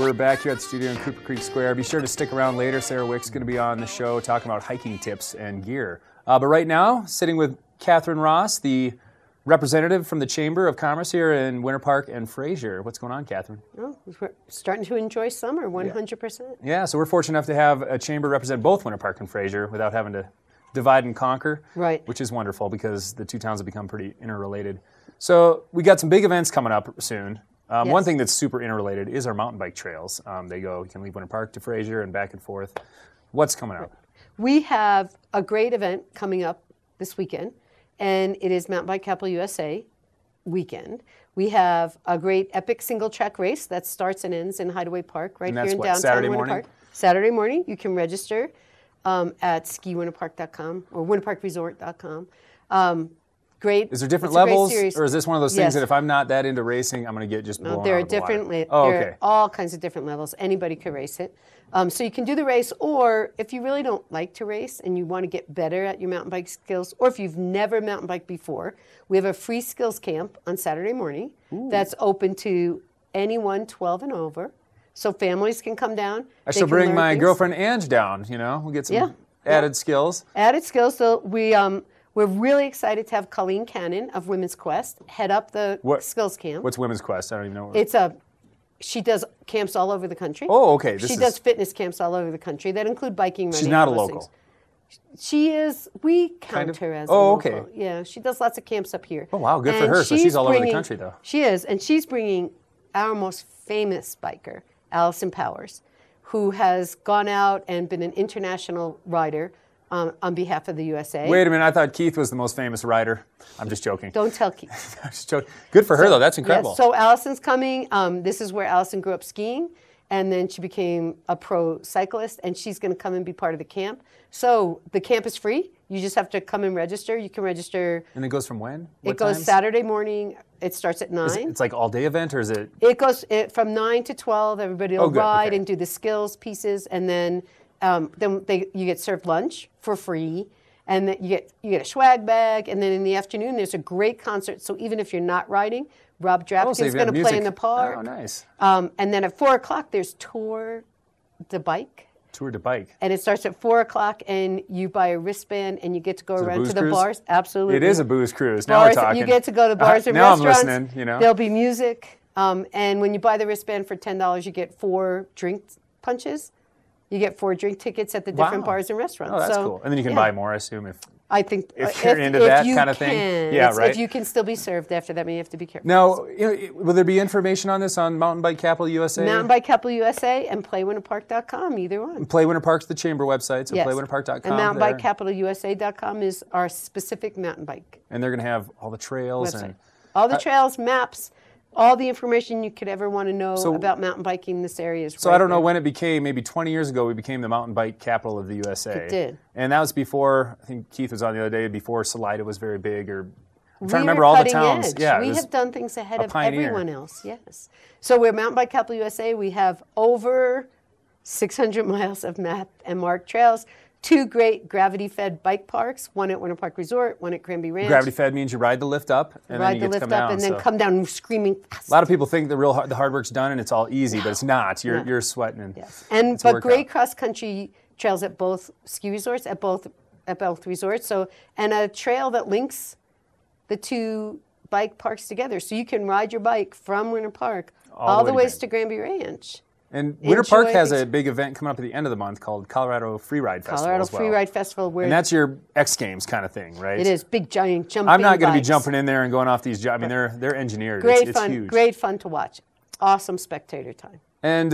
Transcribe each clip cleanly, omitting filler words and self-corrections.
We're back here at the studio in Cooper Creek Square. Be sure to stick around later. Sarah Wick's going to be on the show talking about hiking tips and gear. But right now, sitting with Catherine Ross, the representative from the Chamber of Commerce here in Winter Park and Fraser. What's going on, Catherine? Oh, we're starting to enjoy summer, 100%. Yeah, so we're fortunate enough to have a chamber represent both Winter Park and Fraser without having to divide and conquer, right? Which is wonderful because the two towns have become pretty interrelated. So we got some big events coming up soon. Yes. One thing that's super interrelated is our mountain bike trails. You can leave Winter Park to Fraser and back and forth. What's coming up? We have a great event coming up this weekend, and it is Mountain Bike Capital USA weekend. We have a great epic single track race that starts and ends in Hideaway Park right here in downtown Saturday Winter morning? Park. Saturday morning. You can register at skiwinterpark.com or winterparkresort.com. Great. Is there different levels, or is this one of those things that if I'm not that into racing, I'm going to get just blown out of the water? There are all kinds of different levels. Anybody could race it. So you can do the race, or if you really don't like to race and you want to get better at your mountain bike skills, or if you've never mountain biked before, we have a free skills camp on Saturday morning that's open to anyone 12 and over. So families can come down. I shall bring my girlfriend Ange down, we'll get some added skills. Added skills. So we're really excited to have Colleen Cannon of Women's Quest head up the skills camp. What's Women's Quest? I don't even know. She does camps all over the country. Oh, okay. She does fitness camps all over the country that include biking, running. She's not a local. She is. We count her as a local. Okay. Yeah, she does lots of camps up here. Oh, wow. Good for her. So she's all over the country, though. She is, and she's bringing our most famous biker, Allison Powers, who has gone out and been an international rider on behalf of the USA. Wait a minute, I thought Keith was the most famous rider. I'm just joking. Don't tell Keith. I'm just joking. Good for her, though. That's incredible. Yes, so Allison's coming. This is where Allison grew up skiing, and then she became a pro cyclist, and she's going to come and be part of the camp. So the camp is free. You just have to come and register. You can register. And it goes from when? It goes Saturday morning. It starts at 9. It's like all-day event, or is it? It goes from 9 to 12. Everybody will ride and do the skills pieces, and then you get served lunch for free, and then you get a swag bag, and then in the afternoon there's a great concert. So even if you're not riding, Rob Drapkin is going to play in the park. Oh, nice. And then at 4 o'clock there's Tour de Bike. Tour de Bike. And it starts at 4 o'clock, and you buy a wristband, and you get to go around to the bars. Absolutely. It is a booze cruise. Now we're talking. You get to go to bars and now restaurants. I'm listening. There'll be music, and when you buy the wristband for $10, you get 4 drink punches. You get 4 drink tickets at the different bars and restaurants. Oh, that's cool. And then you can buy more, I assume, if you're into that kind of thing. Yeah, right. If you can still be served after that, I mean, you have to be careful. Now, will there be information on this on Mountain Bike Capital USA? Mountain Bike Capital USA and PlayWinterPark.com, either one. PlayWinter Park's the chamber website, so PlayWinterPark.com. And MountainBikeCapitalUSA.com is our specific mountain bike. And they're going to have all the trails website. and all the trails, maps. All the information you could ever want to know about mountain biking in this area is So I don't know when it became, maybe 20 years ago, we became the mountain bike capital of the USA. It did. And that was before, I think Keith was on the other day, before Salida was very big, or I'm trying to remember all the towns. Edge. Yeah, we have done things ahead of everyone else, yes. So we're Mountain Bike Capital USA. We have over 600 miles of mapped and marked trails. 2 great gravity-fed bike parks, one at Winter Park Resort, one at Cranby Ranch. Gravity-fed means you ride the lift up, and then you get to come down. And then come down screaming fast. A lot of people think the hard work's done and it's all easy, but it's not. You're sweating. But great cross-country trails at both ski resorts, at both resorts. So, and a trail that links the 2 bike parks together. So you can ride your bike from Winter Park all the ways to Granby Ranch. And Winter Park has a big event coming up at the end of the month called Colorado Freeride Festival. Colorado Freeride Festival. And that's your X Games kind of thing, right? It is. Big, giant jumping I'm not going to be bikes. jumping in there and going off these. I mean, they're engineered. Great it's fun. Huge. Great fun to watch. Awesome spectator time. And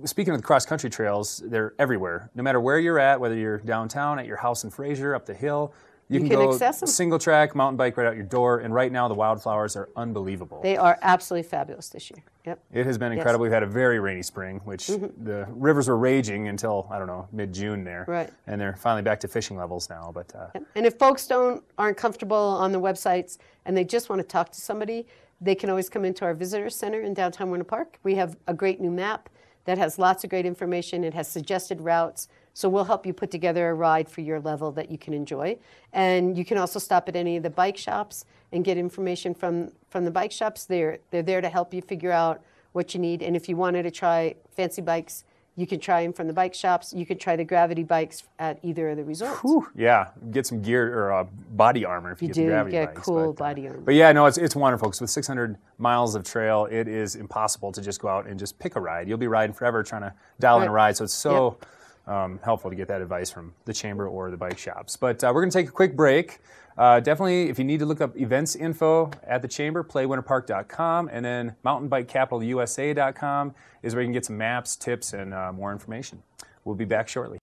speaking of the cross-country trails, they're everywhere. No matter where you're at, whether you're downtown, at your house in Fraser, up the hill, you can go access them. Single track, mountain bike right out your door. And right now, the wildflowers are unbelievable. They are absolutely fabulous this year. Yep. It has been incredible. We've had a very rainy spring, which the rivers were raging until, I don't know, mid-June there. Right. And they're finally back to fishing levels now. But And if folks aren't comfortable on the websites and they just want to talk to somebody, they can always come into our visitor center in downtown Winter Park. We have a great new map that has lots of great information. It has suggested routes. So we'll help you put together a ride for your level that you can enjoy. And you can also stop at any of the bike shops and get information from the bike shops. They're there to help you figure out what you need. And if you wanted to try fancy bikes, you can try them from the bike shops. You can try the gravity bikes at either of the resorts. Whew, yeah, get some gear or body armor if you get the gravity bikes. Cool body armor. But yeah, no, it's wonderful because with 600 miles of trail, it is impossible to just go out and just pick a ride. You'll be riding forever trying to dial in a ride. So it's so helpful to get that advice from the chamber or the bike shops. But we're going to take a quick break. Definitely, if you need to look up events info at the chamber, playwinterpark.com, and then mountainbikecapitalUSA.com is where you can get some maps, tips, and more information. We'll be back shortly.